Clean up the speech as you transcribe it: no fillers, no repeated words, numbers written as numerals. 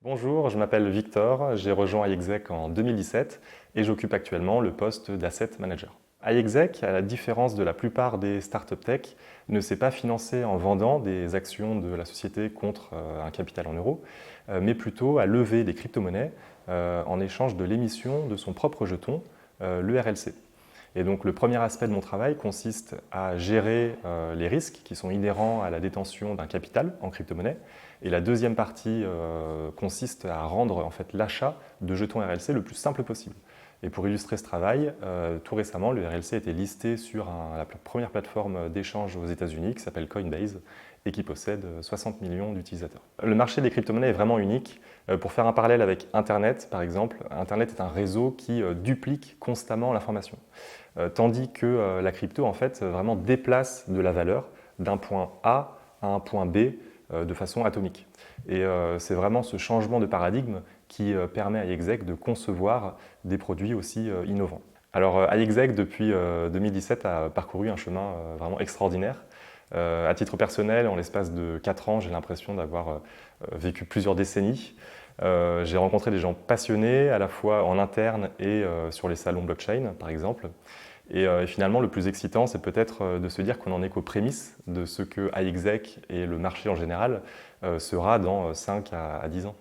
Bonjour, je m'appelle Victor, j'ai rejoint iExec en 2017 et j'occupe actuellement le poste d'Asset Manager. iExec, à la différence de la plupart des startup tech, ne s'est pas financé en vendant des actions de la société contre un capital en euros, mais plutôt à lever des crypto-monnaies en échange de l'émission de son propre jeton, le RLC. Et donc le premier aspect de mon travail consiste à gérer les risques qui sont inhérents à la détention d'un capital en crypto-monnaie. Et la deuxième partie consiste à rendre en fait, l'achat de jetons RLC le plus simple possible. Et pour illustrer ce travail, tout récemment, le RLC a été listé sur la première plateforme d'échange aux États-Unis qui s'appelle Coinbase et qui possède 60 millions d'utilisateurs. Le marché des crypto-monnaies est vraiment unique. Pour faire un parallèle avec Internet, par exemple, Internet est un réseau qui duplique constamment l'information. Tandis que la crypto, en fait, vraiment déplace de la valeur d'un point A à un point B de façon atomique. Et c'est vraiment ce changement de paradigme qui permet à iExec de concevoir des produits aussi innovants. Alors iExec, depuis 2017, a parcouru un chemin vraiment extraordinaire. À titre personnel, en l'espace de 4 ans, j'ai l'impression d'avoir vécu plusieurs décennies. J'ai rencontré des gens passionnés, à la fois en interne et sur les salons blockchain, par exemple. Et finalement, le plus excitant, c'est peut-être de se dire qu'on n'en est qu'aux prémices de ce que iExec et le marché en général sera dans 5 à 10 ans.